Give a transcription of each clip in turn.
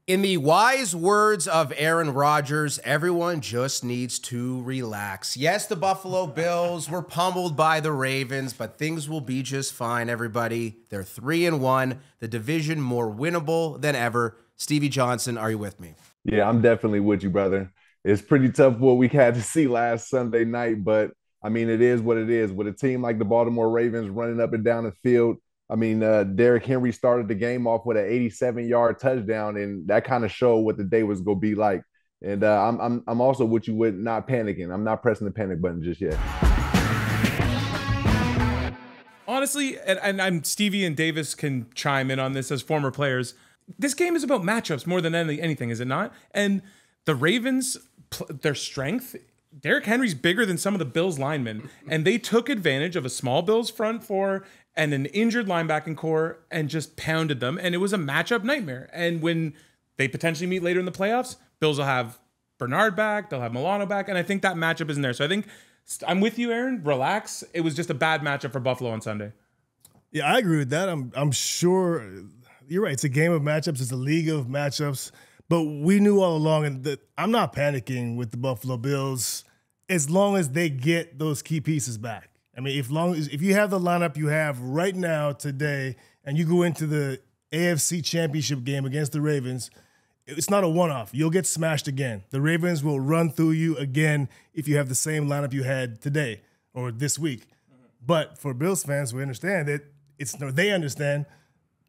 In the wise words of Aaron Rodgers, everyone just needs to relax. Yes, the Buffalo Bills were pummeled by the Ravens, but things will be just fine, everybody. They're 3-1, the division more winnable than ever. Stevie Johnson, are you with me? Yeah, I'm definitely with you, brother. It's pretty tough what we had to see last Sunday night, but I mean, it is what it is. With a team like the Baltimore Ravens running up and down the field, I mean, Derrick Henry started the game off with an 87-yard touchdown, and that kind of showed what the day was going to be like. And I'm also with you with not panicking. I'm not pressing the panic button just yet. Honestly, and I'm Stevie and Davis can chime in on this as former players. This game is about matchups more than anything, is it not? And the Ravens, their strength, Derrick Henry's bigger than some of the Bills linemen, and they took advantage of a small Bills front four and an injured linebacking core and just pounded them, and it was a matchup nightmare. And when they potentially meet later in the playoffs, Bills will have Bernard back, they'll have Milano back, and I think that matchup isn't there. So I think I'm with you, Aaron. Relax. It was just a bad matchup for Buffalo on Sunday. Yeah, I agree with that. I'm sure you're right. It's a game of matchups. It's a league of matchups. But we knew all along, and I'm not panicking with the Buffalo Bills as long as they get those key pieces back. I mean, if you have the lineup you have right now today, and you go into the AFC Championship game against the Ravens, it's not a one-off. You'll get smashed again. The Ravens will run through you again if you have the same lineup you had today or this week. But for Bills fans, we understand that they understand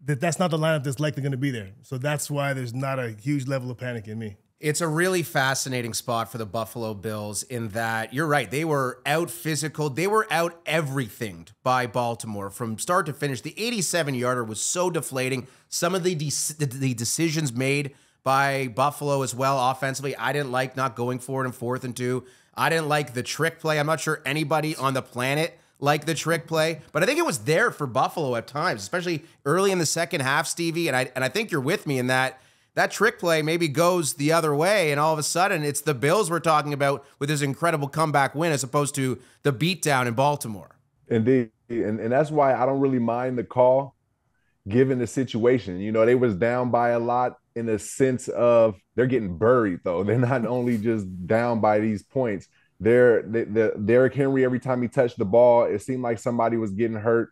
that that's not the lineup that's likely going to be there. So that's why there's not a huge level of panic in me. It's a really fascinating spot for the Buffalo Bills in that, you're right, they were out physical. They were out everythinged by Baltimore from start to finish. The 87-yarder was so deflating. Some of the decisions made by Buffalo as well offensively, I didn't like not going for it in 4th and 2. I didn't like the trick play. I'm not sure anybody on the planet liked the trick play, but I think it was there for Buffalo at times, especially early in the second half, Stevie, and I think you're with me in that trick play maybe goes the other way, and all of a sudden it's the Bills we're talking about with this incredible comeback win as opposed to the beatdown in Baltimore. Indeed, and that's why I don't really mind the call given the situation. You know, they was down by a lot in the sense of they're getting buried, though. They're not only just down by these points. Derrick Henry, every time he touched the ball, it seemed like somebody was getting hurt.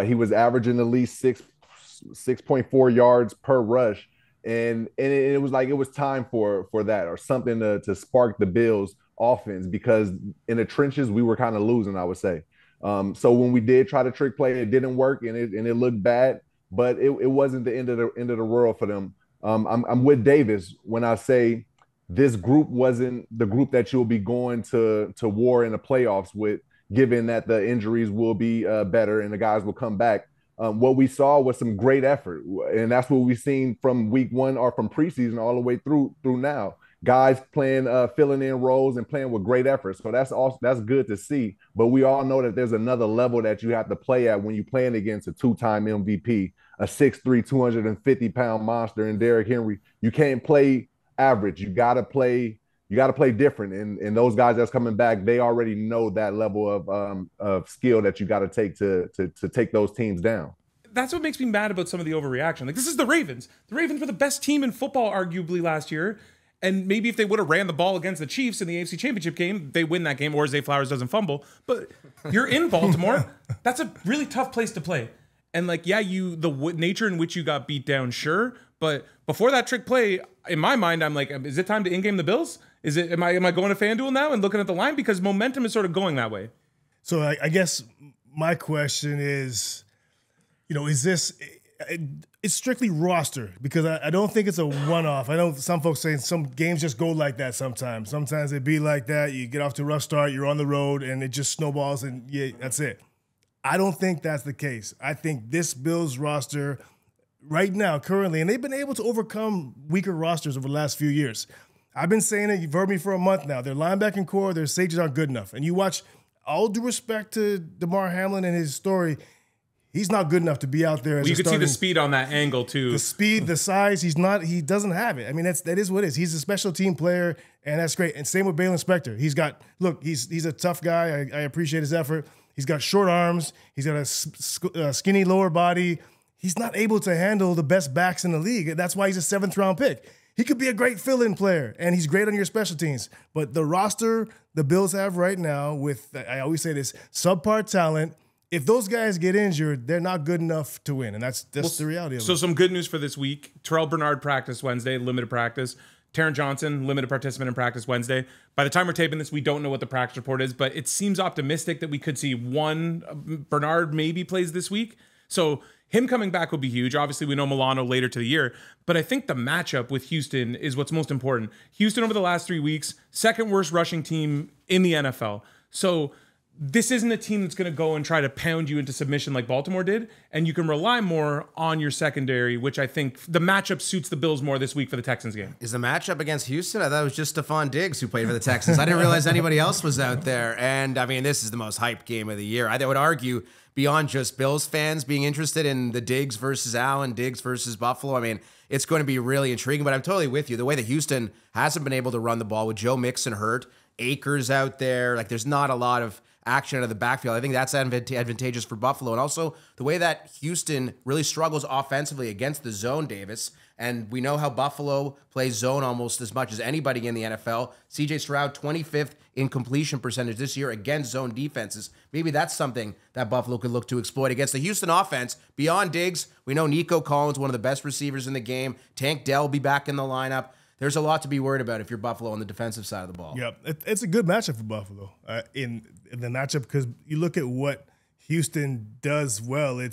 He was averaging at least 6.4 yards per rush. And it was like it was time for that or something to spark the Bills offense, because in the trenches we were kind of losing, I would say. So when we did try to trick play, it didn't work and it looked bad, but it wasn't the end of the world for them. I'm with Davis when I say this group wasn't the group that you'll be going to war in the playoffs with, given that the injuries will be better and the guys will come back. What we saw was some great effort, and that's what we've seen from week one or from preseason all the way through now. Guys playing, filling in roles and playing with great effort. So that's good to see. But we all know that there's another level that you have to play at when you're playing against a 2-time MVP, a 6'3", 250-pound monster in Derrick Henry. You can't play average. You got to play different. And those guys that's coming back, they already know that level of skill that you got to take to take those teams down. That's what makes me mad about some of the overreaction. Like, this is the Ravens. The Ravens were the best team in football, arguably, last year. And maybe if they would have ran the ball against the Chiefs in the AFC Championship game, they win that game, or Zay Flowers doesn't fumble. But you're in Baltimore. That's a really tough place to play. And like, yeah, the nature in which you got beat down, sure. But before that trick play, in my mind, I'm like, is it time to in-game the Bills? Am I going to FanDuel now and looking at the line? Because momentum is sort of going that way. So I guess my question is, is this it's strictly roster? Because I don't think it's a one-off. I know some folks saying some games just go like that sometimes. Sometimes it be like that. You get off to a rough start, you're on the road, and it just snowballs, and yeah, that's it. I don't think that's the case. I think this Bills roster right now, currently, and they've been able to overcome weaker rosters over the last few years. I've been saying it, you've heard me for a month now. Their linebacking core, their safeties aren't good enough. And you watch, all due respect to DeMar Hamlin and his story, he's not good enough to be out there as you could starting. See the speed on that angle, too. The speed, the size, he doesn't have it. I mean, that is what it is. He's a special team player, and that's great. And same with Balen Spector. He's a tough guy. I appreciate his effort. He's got short arms. He's got a skinny lower body. He's not able to handle the best backs in the league. That's why he's a 7th-round pick. he could be a great fill-in player, and he's great on your special teams. But the roster the Bills have right now with, I always say this, subpar talent, if those guys get injured, they're not good enough to win, and that's the reality of it. So some good news for this week. Terrell Bernard practiced Wednesday, limited practice. Taron Johnson, limited participant in practice Wednesday. By the time we're taping this, we don't know what the practice report is, but it seems optimistic that we could see one. Bernard maybe plays this week. So him coming back will be huge. Obviously, we know Milano later to the year, but I think the matchup with Houston is what's most important. Houston over the last 3 weeks, second worst rushing team in the NFL. So this isn't a team that's going to go and try to pound you into submission like Baltimore did, and you can rely more on your secondary, which I think the matchup suits the Bills more this week for the Texans game. Is the matchup against Houston? I thought it was just Stefon Diggs who played for the Texans. I didn't realize anybody else was out there. And, I mean, this is the most hyped game of the year. I would argue, beyond just Bills fans being interested in the Diggs versus Allen, Diggs versus Buffalo, I mean, it's going to be really intriguing. But I'm totally with you. The way that Houston hasn't been able to run the ball with Joe Mixon hurt, Akers out there, like there's not a lot of action out of the backfield. I think that's advantageous for Buffalo. And also the way that Houston really struggles offensively against the zone, Davis. And we know how Buffalo plays zone almost as much as anybody in the NFL. CJ Stroud, 25th in completion percentage this year against zone defenses. Maybe that's something that Buffalo could look to exploit against the Houston offense. Beyond Diggs, we know Nico Collins, one of the best receivers in the game. Tank Dell will be back in the lineup. There's a lot to be worried about if you're Buffalo on the defensive side of the ball. Yep, it's a good matchup for Buffalo in the matchup because you look at what Houston does well. They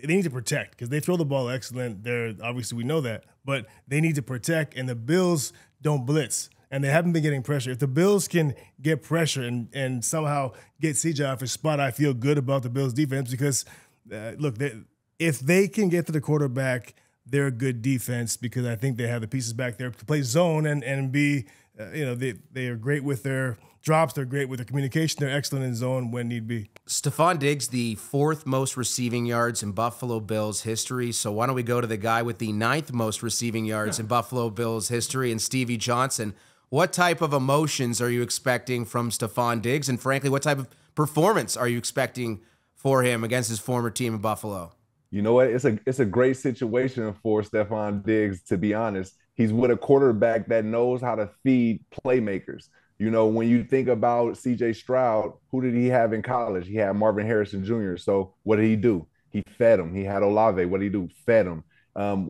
need to protect because they throw the ball excellent. Obviously we know that, but they need to protect, and the Bills don't blitz, and they haven't been getting pressure. If the Bills can get pressure and somehow get CJ off his spot, I feel good about the Bills defense because look, if they can get to the quarterback, they're a good defense because I think they have the pieces back there to play zone and be, they are great with their drops. They're great with their communication. They're excellent in zone when need be. Stefon Diggs, the 4th most receiving yards in Buffalo Bills history. So why don't we go to the guy with the 9th most receiving yards in Buffalo Bills history, and Stevie Johnson. What type of emotions are you expecting from Stefon Diggs? And frankly, what type of performance are you expecting for him against his former team in Buffalo? You know what? It's a great situation for Stefon Diggs, to be honest. He's with a quarterback that knows how to feed playmakers. You know, when you think about C.J. Stroud, who did he have in college? He had Marvin Harrison Jr. So what did he do? He fed him. He had Olave. What did he do? Fed him.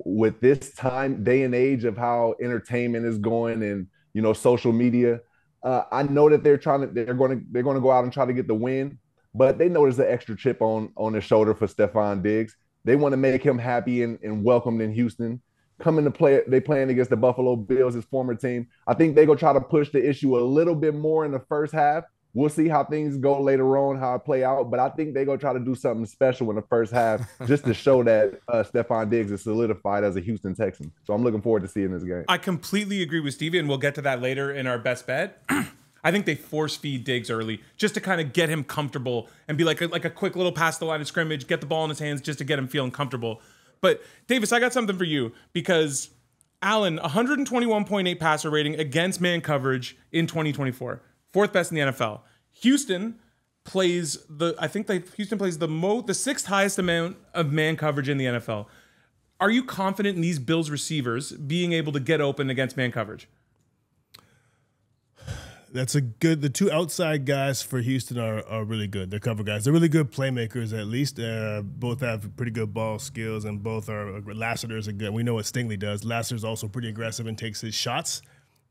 With this day and age of how entertainment is going and, social media, I know that they're going to go out and try to get the win, but they know there's an extra chip on their shoulder for Stefon Diggs. They want to make him happy and welcomed in Houston. Coming to play, they playing against the Buffalo Bills, his former team. I think they're going to try to push the issue a little bit more in the first half. We'll see how things go later on, how it play out. But I think they're going to try to do something special in the first half just to show that Stefon Diggs is solidified as a Houston Texan. So I'm looking forward to seeing this game. I completely agree with Stevie, and we'll get to that later in our best bet. I think they force feed Diggs early just to kind of get him comfortable and be like a quick little pass the line of scrimmage, get the ball in his hands just to get him feeling comfortable. But Davis, I got something for you because Allen, 121.8 passer rating against man coverage in 2024, 4th best in the NFL. Houston plays the 6th highest amount of man coverage in the NFL. Are you confident in these Bills receivers being able to get open against man coverage? The two outside guys for Houston are really good. They're cover guys. They're really good playmakers, at least. Both have pretty good ball skills, and both are Lassiter's a good. We know what Stingley does. Lassiter's also pretty aggressive and takes his shots.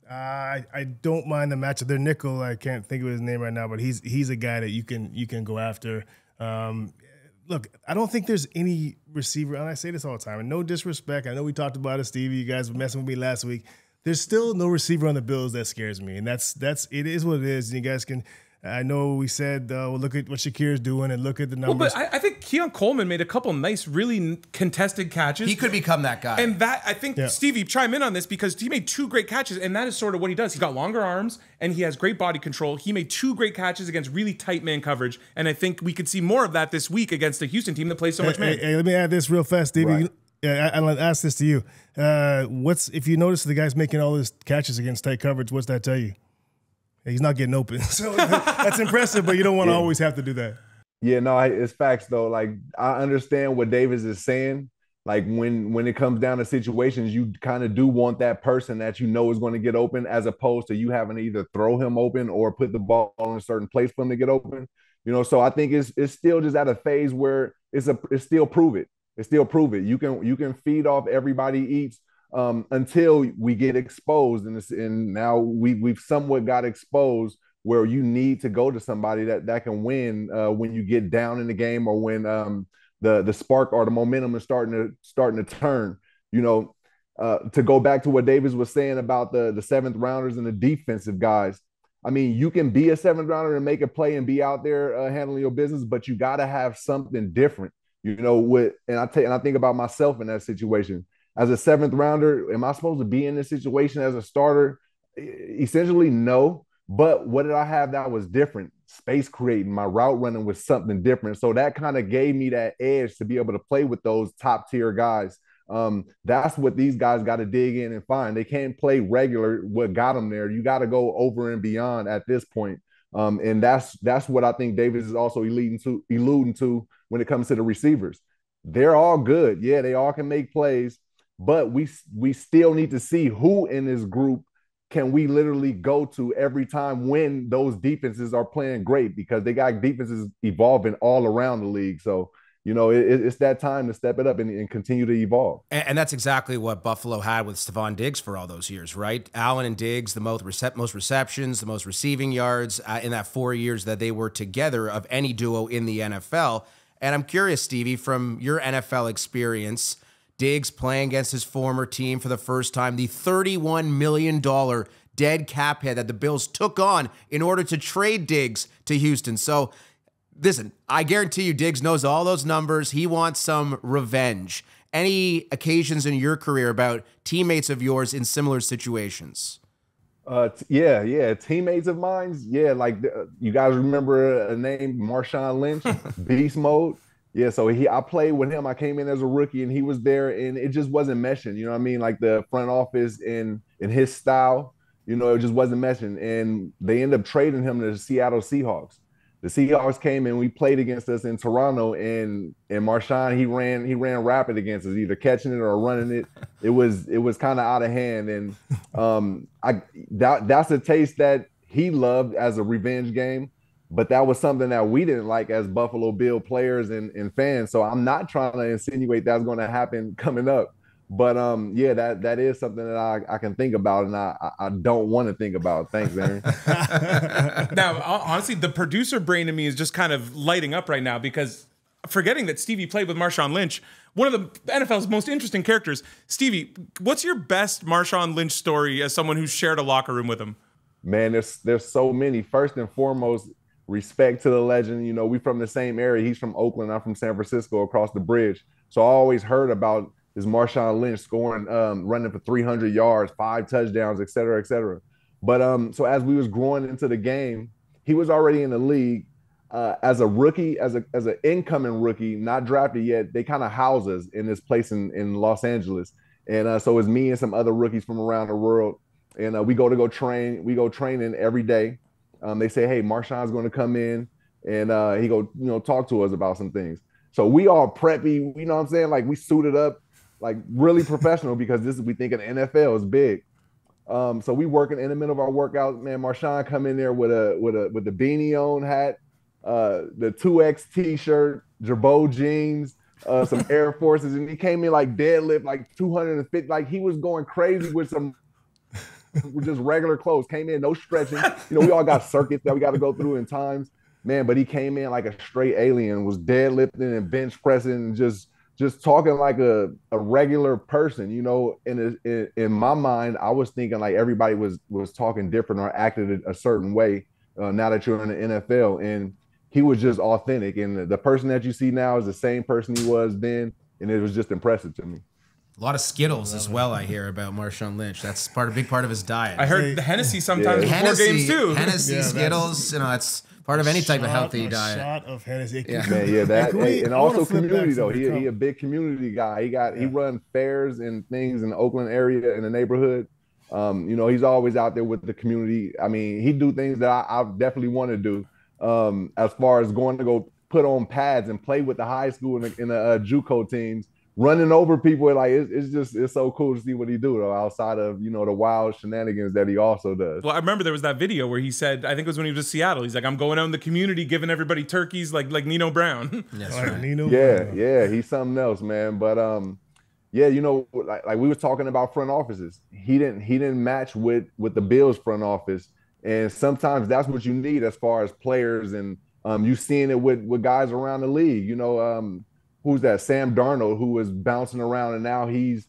I don't mind the matchup. Their nickel, I can't think of his name right now, but he's a guy that you can go after. Look, I don't think there's any receiver, and I say this all the time, and no disrespect. I know we talked about it, Stevie. You guys were messing with me last week. There's still no receiver on the Bills that scares me, and that's it is what it is. And you guys can, I know we said, well, look at what Shakir's doing and look at the numbers. Well, but I think Keon Coleman made a couple nice, really contested catches. He could become that guy. And that, I think, Stevie, chime in on this because he made 2 great catches, and that is sort of what he does. He's got longer arms, and he has great body control. He made 2 great catches against really tight man coverage, and I think we could see more of that this week against the Houston team that plays so much man. Hey, let me add this real fast, Stevie. Right. Yeah, I'll ask this to you. If you notice the guy's making all his catches against tight coverage, what's that tell you? He's not getting open. So that's impressive, but you don't want to always have to do that. Yeah, no, it's facts though. Like I understand what Davis is saying, Like when it comes down to situations, you kind of do want that person that you know is going to get open, as opposed to you having to either throw him open or put the ball in a certain place for him to get open. So I think it's still just at a phase where it's still prove it. It's still prove it. You can feed off everybody eats until we get exposed, and now we've somewhat got exposed where you need to go to somebody that can win when you get down in the game, or when the spark or the momentum is starting to turn. To go back to what Davis was saying about the seventh rounders and the defensive guys. I mean, you can be a seventh rounder and make a play and be out there handling your business, but you got to have something different. And I think about myself in that situation. As a seventh rounder, am I supposed to be in this situation as a starter? Essentially, no. But what did I have that was different? Space creating, my route running was something different. So that kind of gave me that edge to be able to play with those top tier guys. That's what these guys got to dig in and find. They can't play regular what got them there. You got to go over and beyond at this point. And that's what I think Davis is also alluding to when it comes to the receivers. They're all good. Yeah, they all can make plays, but we still need to see who in this group can we literally go to every time when those defenses are playing great, because they got defenses evolving all around the league. So, it's that time to step it up and continue to evolve. And that's exactly what Buffalo had with Stefon Diggs for all those years, right? Allen and Diggs, the most receptions, the most receiving yards in that 4 years that they were together of any duo in the NFL. And I'm curious, Stevie, from your NFL experience, Diggs playing against his former team for the first time, the $31 million dead cap hit that the Bills took on in order to trade Diggs to Houston. So, listen, I guarantee you Diggs knows all those numbers. He wants some revenge. Any occasions in your career about teammates of yours in similar situations? Yeah. Teammates of mine. Yeah, like you guys remember a name, Marshawn Lynch, beast mode. Yeah, so I played with him. I came in as a rookie and he was there, and it just wasn't meshing. You know what I mean? Like the front office in his style, it just wasn't meshing. And they ended up trading him to the Seattle Seahawks. The Seahawks came and we played against us in Toronto, and Marshawn, he ran rapid against us, either catching it or running it. It was kind of out of hand, and that's a taste that he loved as a revenge game. But that was something that we didn't like as Buffalo Bill players and fans. So I'm not trying to insinuate that's going to happen coming up. But yeah, that is something that I can think about, and I don't want to think about. Thanks, Aaron. Now, honestly, the producer brain in me is just kind of lighting up right now, because forgetting that Stevie played with Marshawn Lynch, one of the NFL's most interesting characters. Stevie, what's your best Marshawn Lynch story as someone who's shared a locker room with him? Man, there's so many. First and foremost, respect to the legend. We from the same area. He's from Oakland. I'm from San Francisco, across the bridge. So I always heard about this Marshawn Lynch scoring, running for 300 yards, 5 touchdowns, et cetera, et cetera. But so as we was growing into the game, he was already in the league as a rookie, as an incoming rookie, not drafted yet. They kind of house us in this place in Los Angeles, and so it's me and some other rookies from around the world, and we go train. We go training every day. They say, hey, Marshawn's going to come in, and he go, talk to us about some things. So we all preppy, you know what I'm saying? Like we suited up, like really professional, because we think of the NFL is big. So we working in the middle of our workout, man. Marshawn come in there with the beanie on hat, the 2X t-shirt, Jabot jeans, some Air Forces, and he came in like deadlift, like 250, like he was going crazy with some just regular clothes. Came in, no stretching. We all got circuits that we got to go through in times, man. But he came in like a straight alien, was deadlifting and bench pressing, and just talking like a regular person. In my mind, I was thinking like everybody was talking different or acted a certain way. Now that you're in the NFL, and he was just authentic, and the person that you see now is the same person he was then, and it was just impressive to me. A lot of Skittles as well, I hear about Marshawn Lynch. That's a big part of his diet. I heard the Hennessy sometimes before games too. Hennessy, Skittles, that's part of any type of healthy diet. Shot of Hennessy. And also community though. He a big community guy. He runs fairs and things in the Oakland area in the neighborhood. He's always out there with the community. I mean, he do things that I definitely want to do. As far as going to go put on pads and play with the high school and the JUCO teams, running over people. Like it's so cool to see what he do though, outside of the wild shenanigans that he also does. Well, I remember there was that video where he said, I think it was when he was in Seattle. He's like, I'm going out in the community giving everybody turkeys like Nino Brown. That's Like right. Nino Yeah, Brown. yeah, he's something else, man. But yeah, like we were talking about front offices. He didn't match with the Bills front office, and sometimes that's what you need as far as players. And you seeing it with guys around the league. Who's that? Sam Darnold, who was bouncing around, and now he's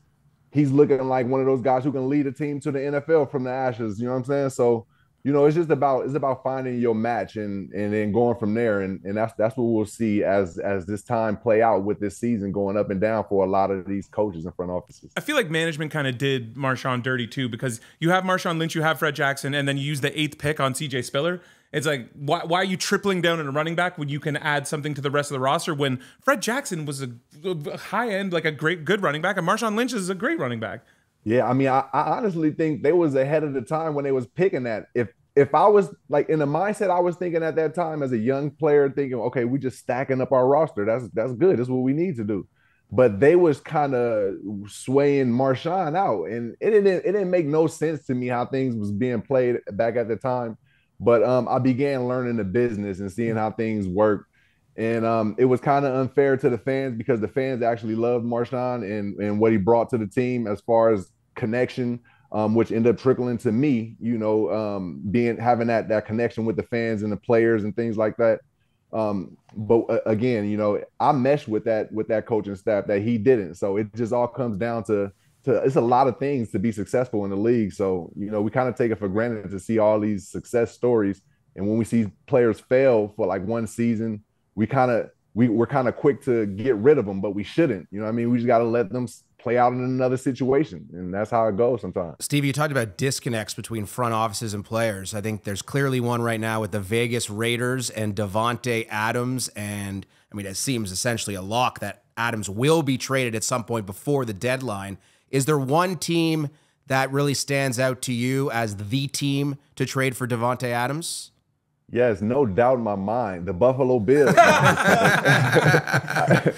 looking like one of those guys who can lead a team to the NFL from the ashes. You know what I'm saying? So, it's just about finding your match and then going from there. And that's what we'll see as this time play out with this season going up and down for a lot of these coaches and front offices. I feel like management kind of did Marshawn dirty too, because you have Marshawn Lynch, you have Fred Jackson, and then you use the 8th pick on CJ Spiller. It's like, why are you tripling down on a running back when you can add something to the rest of the roster when Fred Jackson was a high end, like a good running back, and Marshawn Lynch is a great running back? Yeah, I mean, I honestly think they was ahead of the time when they was picking that. If I was like in the mindset I was thinking at that time as a young player, thinking, okay, we just stacking up our roster. That's good. That's what we need to do. But they was kind of swaying Marshawn out, and it didn't make no sense to me how things was being played back at the time. But I began learning the business and seeing how things work. And it was kind of unfair to the fans because the fans actually loved Marshawn and what he brought to the team as far as connection, which ended up trickling to me, having that connection with the fans and the players and things like that. But again, I meshed with that coaching staff that he didn't. So it just all comes down to it's a lot of things to be successful in the league. So, we kind of take it for granted to see all these success stories. And when we see players fail for like one season, we're kind of quick to get rid of them, but we shouldn't. You know what I mean? We just got to let them play out in another situation. And that's how it goes sometimes. Steve, you talked about disconnects between front offices and players. I think there's clearly one right now with the Vegas Raiders and Davante Adams. And I mean, it seems essentially a lock that Adams will be traded at some point before the deadline. Is there one team that really stands out to you as the team to trade for Davante Adams? Yes, no doubt in my mind. The Buffalo Bills. I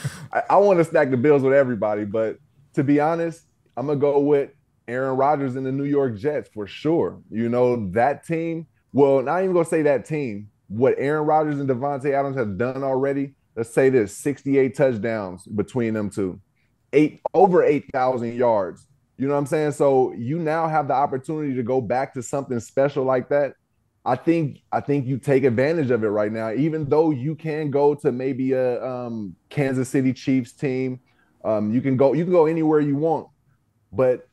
want to stack the Bills with everybody, but to be honest, I'm going to go with Aaron Rodgers and the New York Jets for sure. That team, well, not even going to say that team, what Aaron Rodgers and Davante Adams have done already, let's say there's 68 touchdowns between them two. Over 8,000 yards. You know what I'm saying? So you now have the opportunity to go back to something special like that. I think you take advantage of it right now, even though you can go to maybe a Kansas City Chiefs team. You can go anywhere you want. But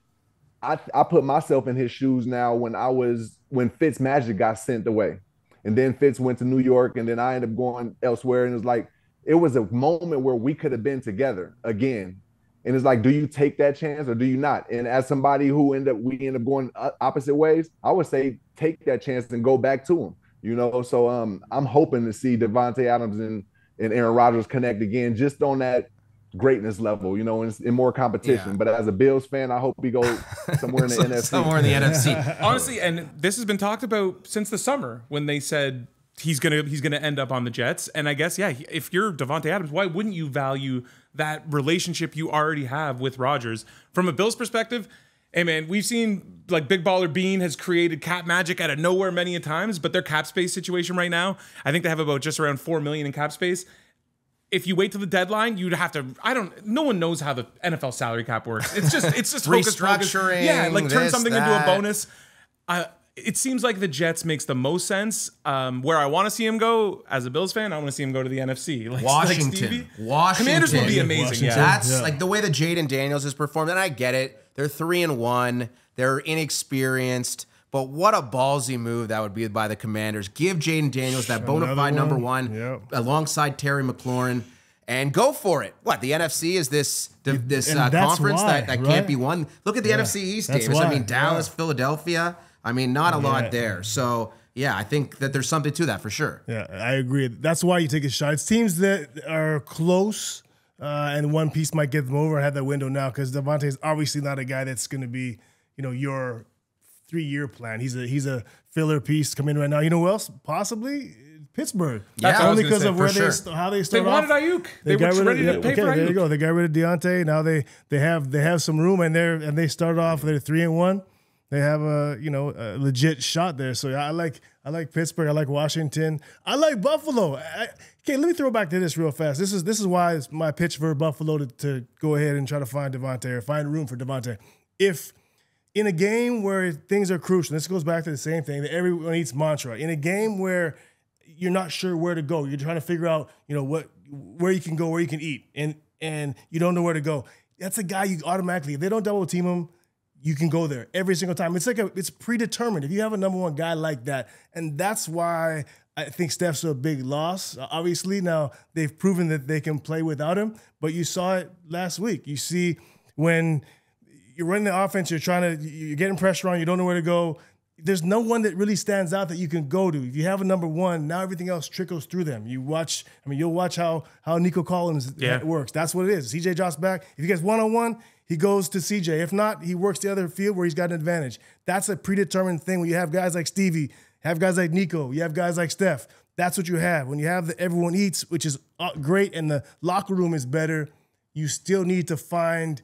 I put myself in his shoes now when Fitzmagic got sent away. And then Fitz went to New York, and then I ended up going elsewhere. And it was a moment where we could have been together again. And it's like, do you take that chance or do you not? And as somebody who we end up going opposite ways, I would say take that chance and go back to him. So I'm hoping to see Davante Adams and Aaron Rodgers connect again, just on that greatness level, in more competition. Yeah. But as a Bills fan, I hope we go somewhere in the NFC. Somewhere in the NFC. Honestly, and this has been talked about since the summer when they said he's gonna end up on the Jets. And I guess, yeah, if you're Davante Adams, why wouldn't you value that relationship you already have with Rodgers? From a Bills perspective, hey man, we've seen like Big Baller Bean has created cap magic out of nowhere many a times, but their cap space situation right now, I think they have about just around $4 million in cap space. If you wait till the deadline, you'd have to. No one knows how the NFL salary cap works. It's just hocus pocus. Restructuring. Yeah, like turn something into a that. bonus. It seems like the Jets makes the most sense. Where I want to see him go as a Bills fan, I want to see him go to the NFC. Like Washington. Commanders would be amazing. Washington. Yeah. That's like the way that Jaden Daniels has performed, and I get it. They're 3-1. They're inexperienced, but what a ballsy move that would be by the Commanders. Give Jaden Daniels that bona fide number one alongside Terry McLaurin, and go for it. What, the NFC is this conference that can't be won? Look at the NFC East, Davis. I mean, Dallas, Philadelphia. I mean, not a lot there. So, yeah, I think that there's something to that for sure. Yeah, I agree. That's why you take a shot. It's teams that are close and one piece might get them over and have that window now because Davante is obviously not a guy that's going to be, your 3-year plan. He's a filler piece coming in right now. You know who else? Possibly Pittsburgh. That's what I was only gonna because say, of where for how they They started wanted off. Ayuk. They got were rid ready of, to pay okay, for there you Ayuk. go. They got rid of Deontay. Now they have some room, and they started off. They're 3-1. They have a legit shot there. So I like Pittsburgh. I like Washington. I like Buffalo. Okay, let me throw back to this real fast. This is why it's my pitch for Buffalo to go ahead and try to find Davante or find room for Davante. If in a game where things are crucial, this goes back to the same thing that everyone eats mantra. In a game where you're not sure where to go, you're trying to figure out where you can go, where you can eat, and you don't know where to go. That's a guy you automatically, if they don't double team him, you can go there every single time. It's predetermined. If you have a number one guy like that, and that's why I think Steph's a big loss. Obviously, now they've proven that they can play without him, but you saw it last week. You see when you're running the offense, you're getting pressure on, you don't know where to go. There's no one that really stands out that you can go to. If you have a number one, now everything else trickles through them. You'll watch how Nico Collins works. That's what it is. CJ drops back. If he gets one-on-one, he goes to CJ. If not, he works the other field where he's got an advantage. That's a predetermined thing when you have guys like Stevie, have guys like Nico, you have guys like Steph. That's what you have. When you have everyone eats, which is great, and the locker room is better, you still need to find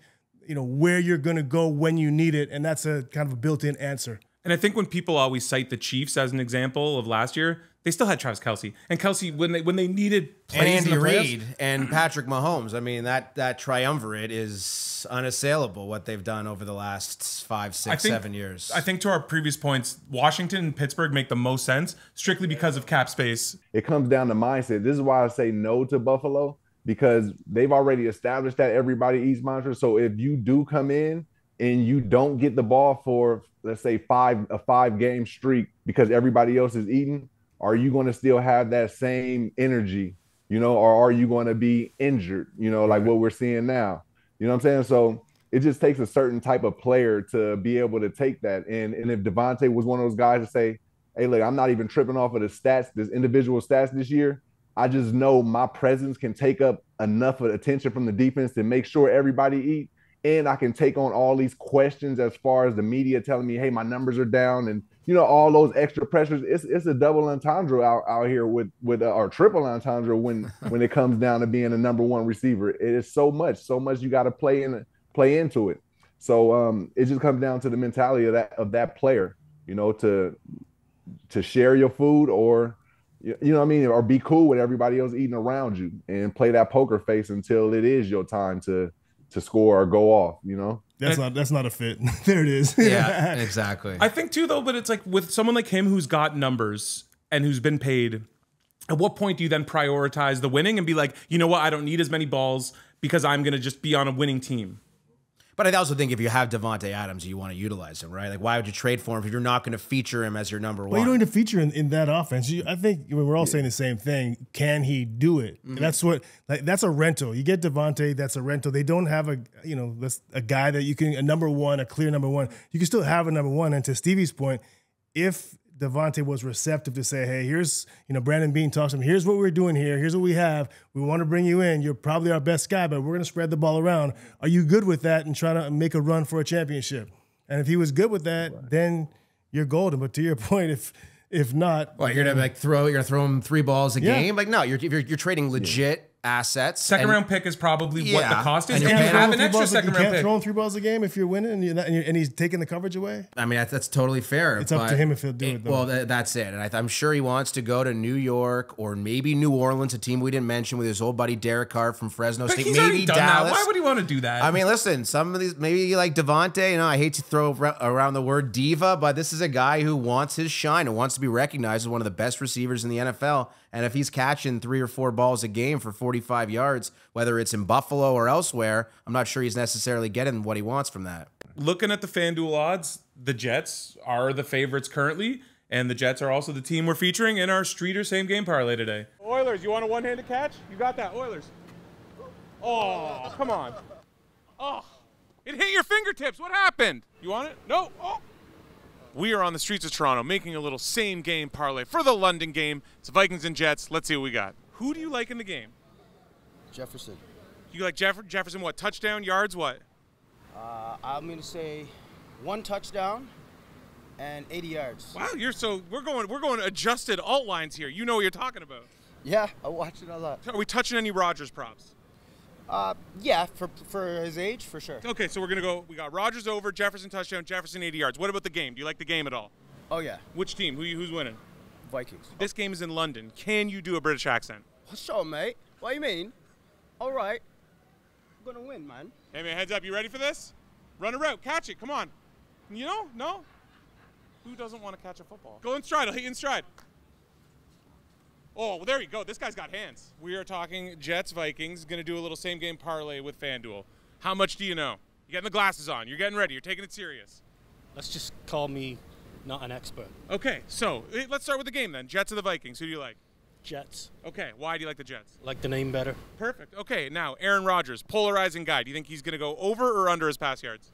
where you're going to go when you need it, and that's a kind of a built-in answer. And I think when people always cite the Chiefs as an example of last year, they still had Travis Kelce. And Kelce, when they needed plays and Andy in the playoffs, Reid and Patrick Mahomes. I mean, that triumvirate is unassailable, what they've done over the last 5, 6, 7 years. I think to our previous points, Washington and Pittsburgh make the most sense strictly because of cap space. It comes down to mindset. This is why I say no to Buffalo, because they've already established that everybody eats mantra. So if you do come in and you don't get the ball for, let's say, a 5-game streak because everybody else is eating, are you going to still have that same energy, or are you going to be injured, like what we're seeing now? You know what I'm saying? So it just takes a certain type of player to be able to take that. And if Davante was one of those guys to say, hey, look, I'm not even tripping off of the stats, this individual stats this year. I just know my presence can take up enough of attention from the defense to make sure everybody eat. And I can take on all these questions as far as the media telling me, hey, my numbers are down, and all those extra pressures. It's a double entendre out here with or triple entendre when it comes down to being a number one receiver. It is so much you got to play into it. So it just comes down to the mentality of that player, to share your food, or what I mean, or be cool with everybody else eating around you and play that poker face until it is your time to score or go off, That's not a fit. There it is. Yeah, exactly. I think too, though, but it's like with someone like him who's got numbers and who's been paid, at what point do you then prioritize the winning and be like, you know what, I don't need as many balls because I'm going to just be on a winning team? But I also think if you have Davante Adams, you want to utilize him, right? Like, why would you trade for him if you're not going to feature him as your number one? Well, you don't need to feature in that offense. I think we're all saying the same thing. Can he do it? Mm-hmm. And that's a rental. You get Davante, that's a rental. They don't have a guy that you can, a number one, a clear number one. You can still have a number one. And to Stevie's point, if Davante was receptive to say, hey, here's, Brandon Beane talks to him, here's what we're doing here, here's what we have, we want to bring you in, you're probably our best guy, but we're going to spread the ball around. Are you good with that and trying to make a run for a championship? And if he was good with that, then you're golden. But to your point, if not, well, you're gonna throw him 3 balls a game? Like, no, you're trading legit assets. Second round pick is probably what the cost is. And And you're you have an extra second round pick. You can't pick. throw him 3 balls a game if you're winning and he's taking the coverage away. I mean, that's totally fair. It's up to him if he'll do it, though. Well, that's it. And I'm sure he wants to go to New York or maybe New Orleans, a team we didn't mention, with his old buddy Derek Carr from Fresno But State. he's Maybe already done Dallas. that. Why would he want to do that? I mean, listen, some of these, maybe like Davante, I hate to throw around the word diva, but this is a guy who wants his shine and wants to be recognized as one of the best receivers in the NFL. And if he's catching 3 or 4 balls a game for 45 yards, whether it's in Buffalo or elsewhere, I'm not sure he's necessarily getting what he wants from that. Looking at the FanDuel odds, the Jets are the favorites currently, and the Jets are also the team we're featuring in our Streeter Same Game Parlay today. Oilers, you want a one-handed catch? You got that, Oilers. Oh, come on. Oh, it hit your fingertips. What happened? You want it? No. Oh. We are on the streets of Toronto making a little same game parlay for the London game. It's Vikings and Jets. Let's see what we got. Who do you like in the game? Jefferson. You like Jefferson what? Touchdown, yards, what? I'm going to say 1 touchdown and 80 yards. Wow, we're going adjusted alt lines here. You know what you're talking about. Yeah, I watch it a lot. Are we touching any Rodgers props? Yeah, for his age, for sure. Okay, so we're gonna go. We got Rodgers over, Jefferson touchdown, Jefferson 80 yards. What about the game? Do you like the game at all? Oh yeah. Which team? Who's winning? Vikings. This game is in London. Can you do a British accent? Sure, mate. What do you mean? All right. I'm gonna win, man. Hey man, heads up. You ready for this? Run a route, catch it. Come on. You know? No. Who doesn't want to catch a football? Go in stride. I'll hit you in stride. Oh, well, there you go. This guy's got hands. We are talking Jets Vikings. Going to do a little same game parlay with FanDuel. How much do you know? You're getting the glasses on. You're getting ready. You're taking it serious. Let's just call me not an expert. Okay, so let's start with the game then. Jets or the Vikings? Who do you like? Jets. Okay, why do you like the Jets? Like the name better. Perfect. Okay, now Aaron Rodgers, polarizing guy. Do you think he's going to go over or under his pass yards?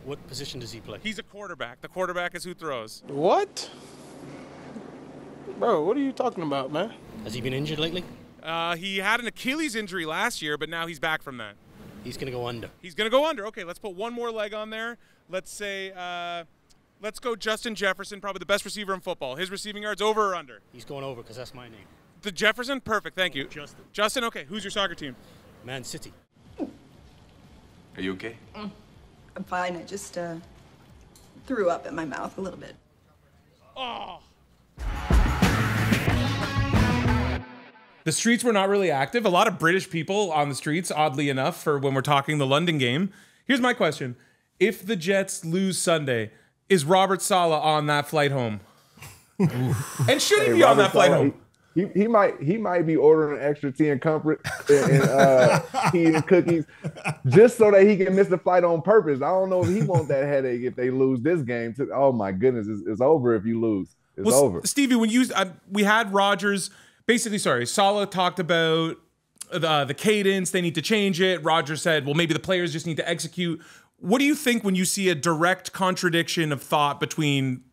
What position does he play? He's a quarterback. The quarterback is who throws. What? Bro, what are you talking about, man? Has he been injured lately? He had an Achilles injury last year, but now he's back from that. He's going to go under. He's going to go under. Okay, let's put one more leg on there. Let's say, let's go Justin Jefferson, probably the best receiver in football. His receiving yards over or under? He's going over because that's my name. The Jefferson? Perfect, thank you. Justin. Justin, okay. Who's your soccer team? Man City. Are you okay? I'm fine. I just threw up in my mouth a little bit. Oh. The streets were not really active. A lot of British people on the streets, oddly enough, for when we're talking the London game. Here's my question. If the Jets lose Sunday, is Robert Saleh on that flight home? And should he be on that flight home? He might be ordering extra tea and comfort and tea and cookies just so that he can miss the flight on purpose. I don't know if he wants that headache if they lose this game. Oh my goodness, it's over if you lose. It's over. Stevie, when we had Rodgers, basically, Saleh talked about the cadence. They need to change it. Rodgers said, well, maybe the players just need to execute. What do you think when you see a direct contradiction of thought between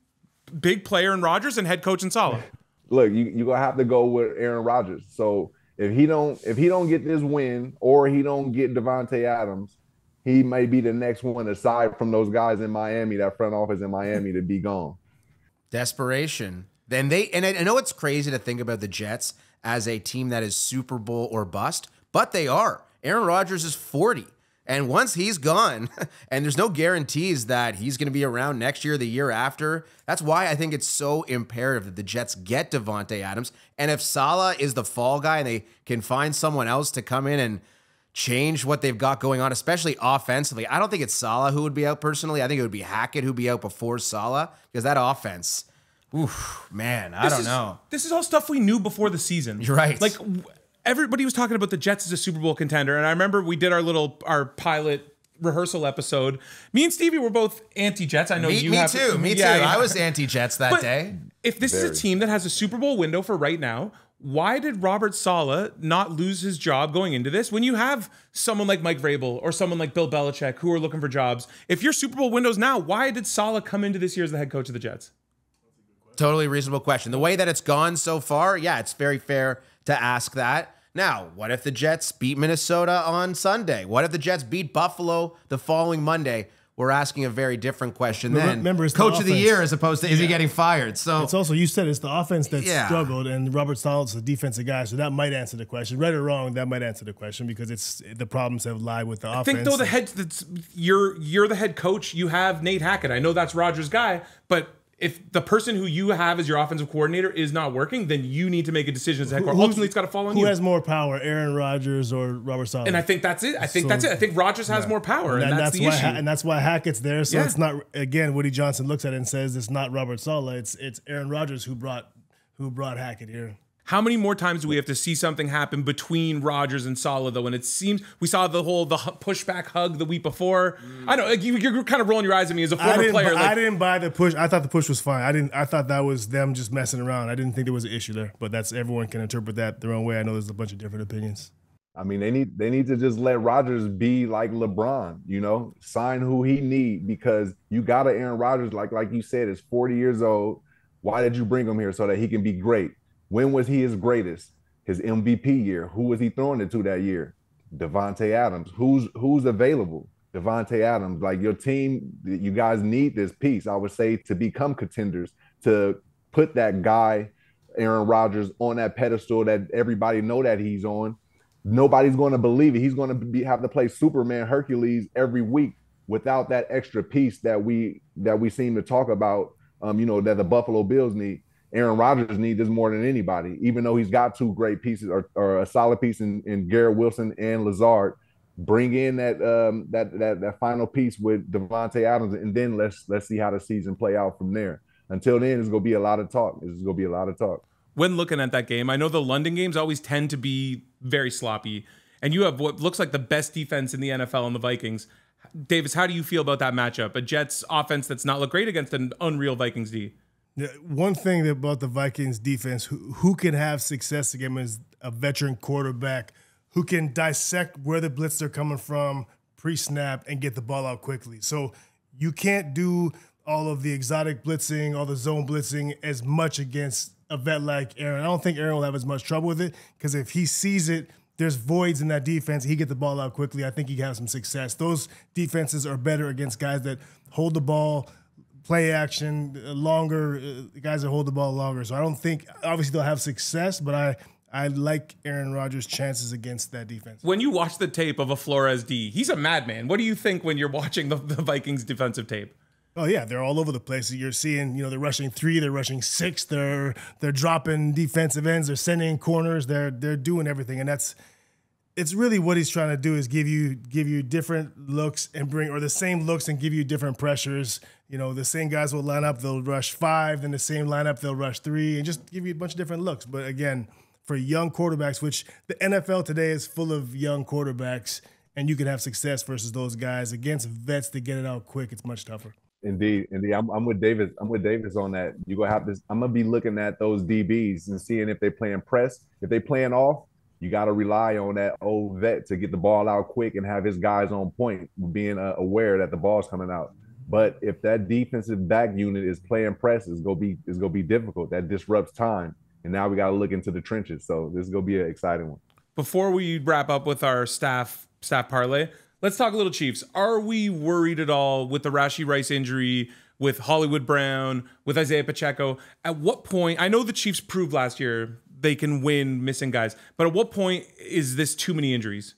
big player and Rodgers and head coach and Saleh? Look, you're gonna have to go with Aaron Rodgers. So if he don't get this win or he don't get Davante Adams, he may be the next one aside from those guys in Miami, that front office in Miami, to be gone. Desperation. And I know it's crazy to think about the Jets as a team that is Super Bowl or bust, but they are. Aaron Rodgers is 40. And once he's gone, and there's no guarantees that he's going to be around next year, the year after, that's why I think it's so imperative that the Jets get Davante Adams. And if Saleh is the fall guy and they can find someone else to come in and change what they've got going on, especially offensively, I don't think it's Saleh who would be out personally. I think it would be Hackett who'd be out before Saleh, because that offense, oof, man, I don't know. This is all stuff we knew before the season. You're right. Like, everybody was talking about the Jets as a Super Bowl contender, and I remember we did our pilot rehearsal episode. Me and Stevie were both anti-Jets. I know me too. Me too. I was anti-Jets that day. If this is a team that has a Super Bowl window for right now, why did Robert Saleh not lose his job going into this? When you have someone like Mike Vrabel or someone like Bill Belichick who are looking for jobs, if your Super Bowl window's now, why did Saleh come into this year as the head coach of the Jets? Totally reasonable question. The way that it's gone so far, yeah, it's very fair to ask that. Now, what if the Jets beat Minnesota on Sunday? What if the Jets beat Buffalo the following Monday? We're asking a very different question then. Remember, it's Coach the of the year as opposed to is he getting fired? So it's also, you said it's the offense that struggled, and Robert Saleh's a defensive guy, so that might answer the question. Right or wrong, that might answer the question because it's the problems have lied with the offense. I think though you're the head coach. You have Nate Hackett. I know that's Rodgers' guy, but if the person who you have as your offensive coordinator is not working, then you need to make a decision as a head coach. Ultimately, it's got to fall on you. Who has more power, Aaron Rodgers or Robert Saleh? And I think that's it. I think Rodgers has more power, and that's the issue. And that's why Hackett's there. So it's not, again, Woody Johnson looks at it and says it's not Robert Saleh. It's Aaron Rodgers who brought Hackett here. How many more times do we have to see something happen between Rodgers and Saleh, though? And it seems we saw the pushback hug the week before. I know you're kind of rolling your eyes at me as a former player. I didn't buy the push. I thought the push was fine. I thought that was them just messing around. I didn't think there was an issue there. But everyone can interpret that their own way. I know there's a bunch of different opinions. I mean, they need to just let Rodgers be like LeBron. Sign who he need, because you got Aaron Rodgers, like you said, is 40 years old. Why did you bring him here? So that he can be great. When was he his greatest? His MVP year. Who was he throwing it to that year? Davante Adams. Who's available? Davante Adams. Like your team, you guys need this piece, I would say, to become contenders, to put that guy, Aaron Rodgers, on that pedestal that everybody know that he's on. Nobody's going to believe it. He's going to have to play Superman Hercules every week without that extra piece that we seem to talk about, that the Buffalo Bills need. Aaron Rodgers needs this more than anybody, even though he's got two great pieces or a solid piece in Garrett Wilson and Lazard. Bring in that final piece with Davante Adams, and then let's see how the season play out from there. Until then, it's going to be a lot of talk. When looking at that game, I know the London games always tend to be very sloppy, and you have what looks like the best defense in the NFL in the Vikings. Davis, how do you feel about that matchup? A Jets offense that's not looked great against an unreal Vikings D. Yeah, one thing about the Vikings defense, who can have success against is a veteran quarterback who can dissect where the blitz are coming from pre-snap and get the ball out quickly. So you can't do all of the exotic blitzing, all the zone blitzing as much against a vet like Aaron. I don't think Aaron will have as much trouble with it because if he sees it, there's voids in that defense. He get the ball out quickly. I think he can have some success. Those defenses are better against guys that hold the ball, play action longer, guys that hold the ball longer. So I don't think, obviously they'll have success, but I like Aaron Rodgers' chances against that defense. When you watch the tape of a Flores D, he's a madman. What do you think when you're watching the Vikings defensive tape? Oh yeah, they're all over the place. You're seeing, they're rushing 3, they're rushing 6, they're dropping defensive ends, they're sending corners, they're doing everything, and it's really what he's trying to do is give you different looks and the same looks and give you different pressures. The same guys will line up, they'll rush 5, then the same lineup they'll rush 3, and just give you a bunch of different looks. But again, for young quarterbacks, which the NFL today is full of young quarterbacks, and you can have success versus those guys against vets to get it out quick. It's much tougher. Indeed. I'm with Davis. I'm with Davis on that. You gonna have this. I'm gonna be looking at those DBs and seeing if they playing press. If they playing off, you got to rely on that old vet to get the ball out quick and have his guys on point, being aware that the ball's coming out. But if that defensive back unit is playing press, it's gonna be difficult. That disrupts time. And now we got to look into the trenches. So this is gonna be an exciting one. Before we wrap up with our staff parlay, let's talk a little Chiefs. Are we worried at all with the Rashee Rice injury, with Hollywood Brown, with Isaiah Pacheco? At what point, I know the Chiefs proved last year they can win missing guys, but at what point is this too many injuries?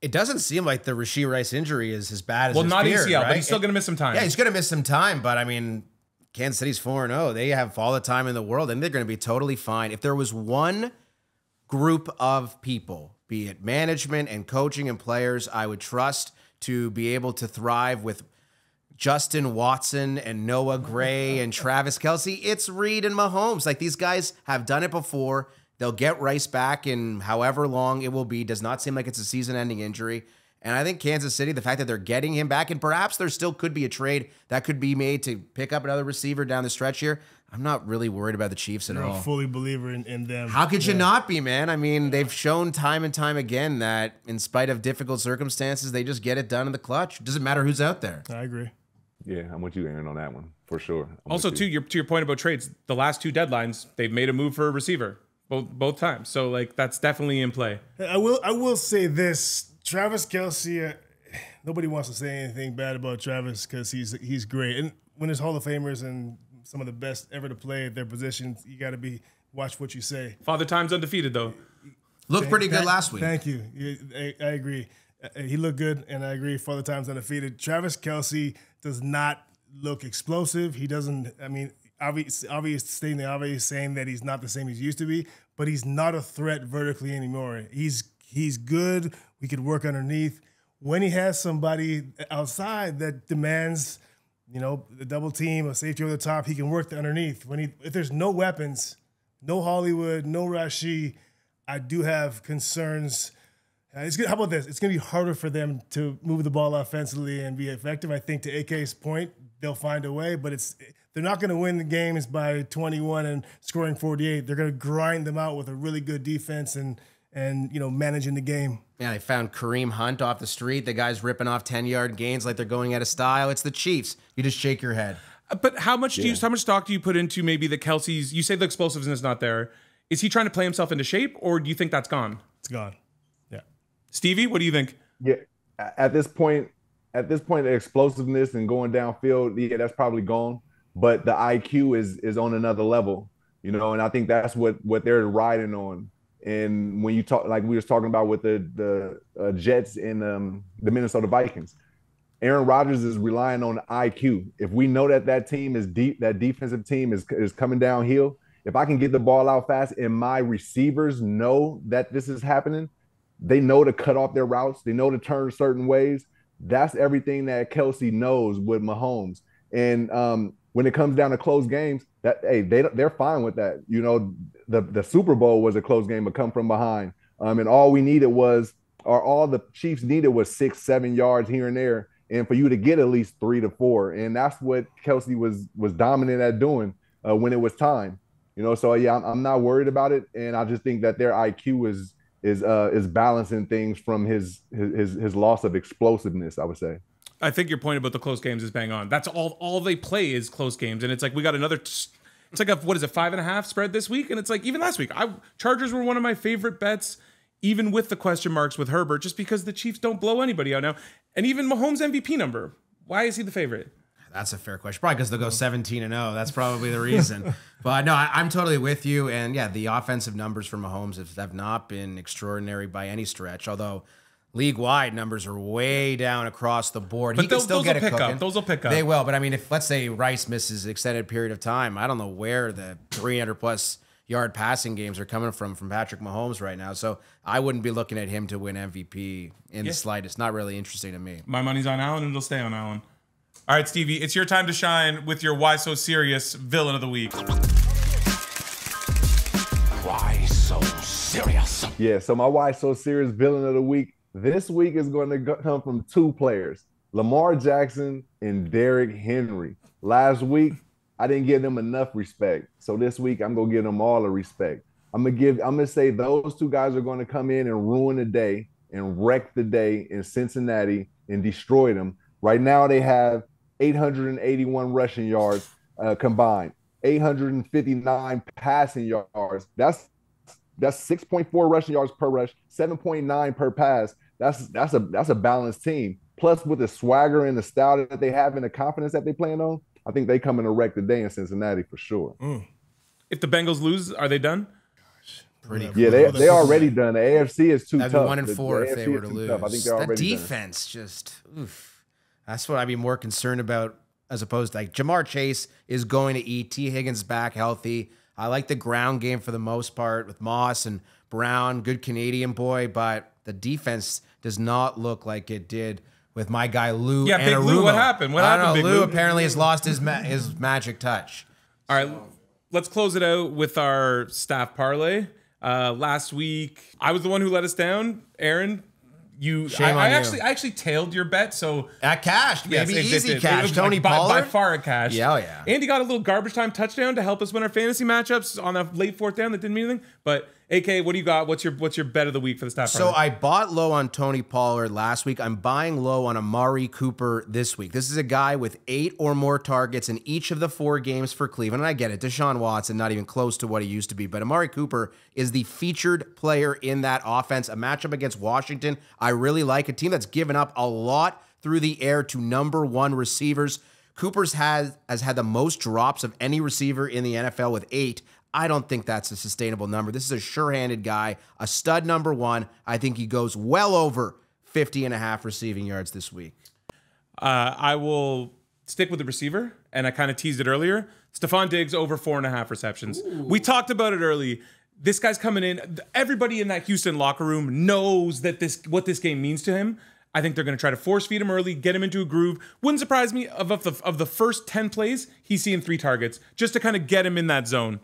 It doesn't seem like the Rashee Rice injury is as bad as well, it's not feared, ACL, right? but he's still going to miss some time. Yeah, he's going to miss some time, but I mean, Kansas City's 4-0. They have all the time in the world, and they're going to be totally fine. If there was one group of people, be it management and coaching and players, I would trust to be able to thrive with Justin Watson and Noah Gray and Travis Kelce, it's Reed and Mahomes. Like, these guys have done it before. They'll get Rice back in however long it will be. Does not seem like it's a season-ending injury. And I think Kansas City, the fact that they're getting him back, and perhaps there still could be a trade that could be made to pick up another receiver down the stretch here, I'm not really worried about the Chiefs at all. I'm a fully believer in them. How could you not be, man? I mean, they've shown time and time again that in spite of difficult circumstances, they just get it done in the clutch. It doesn't matter who's out there. I agree. Yeah, I'm with you, Aaron, on that one, for sure. Also, to your point about trades, the last 2 deadlines, they've made a move for a receiver both times. So, like, that's definitely in play. I will say this. Travis Kelce, nobody wants to say anything bad about Travis because he's great. And when there's Hall of Famers and some of the best ever to play at their positions, you got to watch what you say. Father Time's undefeated, though. Looked pretty good last week. Thank you. I agree. He looked good, and I agree. Father Time's undefeated. Travis Kelce does not look explosive. He doesn't, I mean, obvious stating the obvious, saying that he's not the same as he used to be, but he's not a threat vertically anymore. He's good. We could work underneath. When he has somebody outside that demands, the double team, a safety over the top, he can work the underneath. If there's no weapons, no Hollywood, no Rashee, I do have concerns. How about this? It's going to be harder for them to move the ball offensively and be effective. I think to AK's point, they'll find a way, but they're not going to win the games by 21 and scoring 48. They're going to grind them out with a really good defense and managing the game. Yeah, they found Kareem Hunt off the street. The guy's ripping off 10-yard gains like they're going out of style. It's the Chiefs. You just shake your head. But how much stock do you put into maybe the Kelce's? You say the explosiveness is not there. Is he trying to play himself into shape, or do you think that's gone? It's gone. Yeah. Stevie, what do you think? Yeah, at this point, at this point, the explosiveness and going downfield, yeah, that's probably gone. But the IQ is on another level, you know, and I think that's what they're riding on. And when you talk, like we was talking about with the Jets and the Minnesota Vikings, Aaron Rodgers is relying on IQ. If we know that team is deep, that defensive team is coming downhill, if I can get the ball out fast and my receivers know that this is happening, they know to cut off their routes, they know to turn certain ways. That's everything that Kelsey knows with Mahomes. And when it comes down to close games, they're fine with that. You know, the Super Bowl was a close game, but come from behind. And all the Chiefs needed was 6-7 yards here and there, and for you to get at least 3 to 4. And that's what Kelsey was dominant at doing when it was time. You know, so yeah, I'm not worried about it, and I just think that their IQ is balancing things from his loss of explosiveness, I would say. I think your point about the close games is bang on. That's all they play is close games, and it's like we got another. It's like a 5.5 spread this week, and it's like even last week, Chargers were one of my favorite bets, even with the question marks with Herbert, just because the Chiefs don't blow anybody out now, and even Mahomes' MVP number. Why is he the favorite? That's a fair question. Probably because they'll go 17-0. That's probably the reason. But no, I'm totally with you. And yeah, the offensive numbers for Mahomes have not been extraordinary by any stretch. Although league-wide numbers are way down across the board. But he can still get it cooking. Those will pick up. They will. But I mean, if let's say Rice misses an extended period of time, I don't know where the 300+ yard passing games are coming from Patrick Mahomes right now. So I wouldn't be looking at him to win MVP in the slightest. Not really interesting to me. My money's on Allen, and it'll stay on Allen. All right, Stevie, it's your time to shine with your Why So Serious villain of the week. Why so serious? Yeah, so my Why So Serious villain of the week this week is going to come from 2 players, Lamar Jackson and Derrick Henry. Last week, I didn't give them enough respect. So this week, I'm going to give them all the respect. I'm going to say those 2 guys are going to come in and ruin the day and wreck the day in Cincinnati and destroy them. Right now, they have 881 rushing yards combined, 859 passing yards. That's 6.4 rushing yards per rush, 7.9 per pass. That's a balanced team. Plus, with the swagger and the style that they have and the confidence that they playing on, I think they come in to wreck the day in Cincinnati for sure. If the Bengals lose, are they done? Pretty yeah, they already done. The AFC is too tough. That'd be 1-4 if they were to lose. Tough. I think they're already the defense done. just oof. That's what I'd be more concerned about as opposed to like Jamar Chase is going to eat. T. Higgins back healthy. I like the ground game for the most part with Moss and Brown, good Canadian boy, but the defense does not look like it did with my guy Lou. Yeah, Big Lou, what happened? What happened, Big Lou? Lou Apparently has lost his magic touch. All right, let's close it out with our staff parlay. Last week, I was the one who let us down. Aaron, I actually tailed your bet, so at cash, maybe easy cash. It was Tony like Pollard by far a cash. Yeah, yeah. Andy got a little garbage time touchdown to help us win our fantasy matchups on a late 4th down that didn't mean anything. But AK, what do you got? What's your bet of the week for the staff? So I bought low on Tony Pollard last week. I'm buying low on Amari Cooper this week. This is a guy with 8 or more targets in each of the 4 games for Cleveland. And I get it, Deshaun Watson not even close to what he used to be, but Amari Cooper is the featured player in that offense. A matchup against Washington, I really like a team that's given up a lot through the air to number 1 receivers. Cooper's has had the most drops of any receiver in the NFL with 8. I don't think that's a sustainable number. This is a sure-handed guy, a stud number 1. I think he goes well over 50.5 receiving yards this week. I will stick with the receiver, and I kind of teased it earlier. Stefon Diggs over 4.5 receptions. Ooh. We talked about it early. This guy's coming in. Everybody in that Houston locker room knows that what this game means to him. I think they're going to try to force feed him early, get him into a groove. Wouldn't surprise me of the first 10 plays, he's seeing 3 targets just to kind of get him in that zone.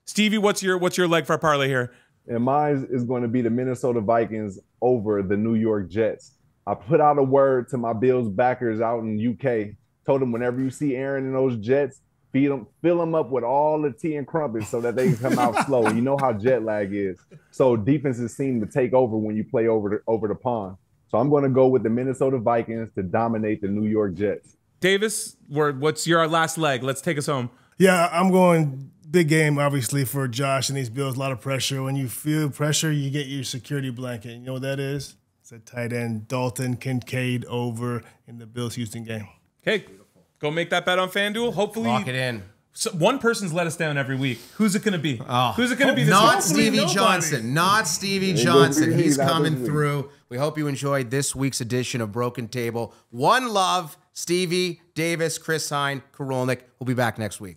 Stevie, what's your leg for our parlay here? And mine is going to be the Minnesota Vikings over the New York Jets. I put out a word to my Bills backers out in UK. Told them whenever you see Aaron and those Jets, fill them up with all the tea and crumpets so that they can come out slow. You know how jet lag is. So defenses seem to take over when you play over the pond. So I'm going to go with the Minnesota Vikings to dominate the New York Jets. Davis, what's your last leg? Let's take us home. Yeah, I'm going big game, obviously, for Josh and these Bills. A lot of pressure. When you feel pressure, you get your security blanket. You know what that is? Said tight end Dalton Kincaid over in the Bills-Houston game. Okay, go make that bet on FanDuel. Hopefully, Lock it in. So one person's let us down every week. Who's it going to be? Who's it going to be this Not week? Stevie Nobody. Johnson. Not Stevie Ain't Johnson. gonna be me, He's not coming this week. through. We hope you enjoyed this week's edition of Broken Table. One love, Stevie, Davis, Chris Hein, Korolnek. We'll be back next week.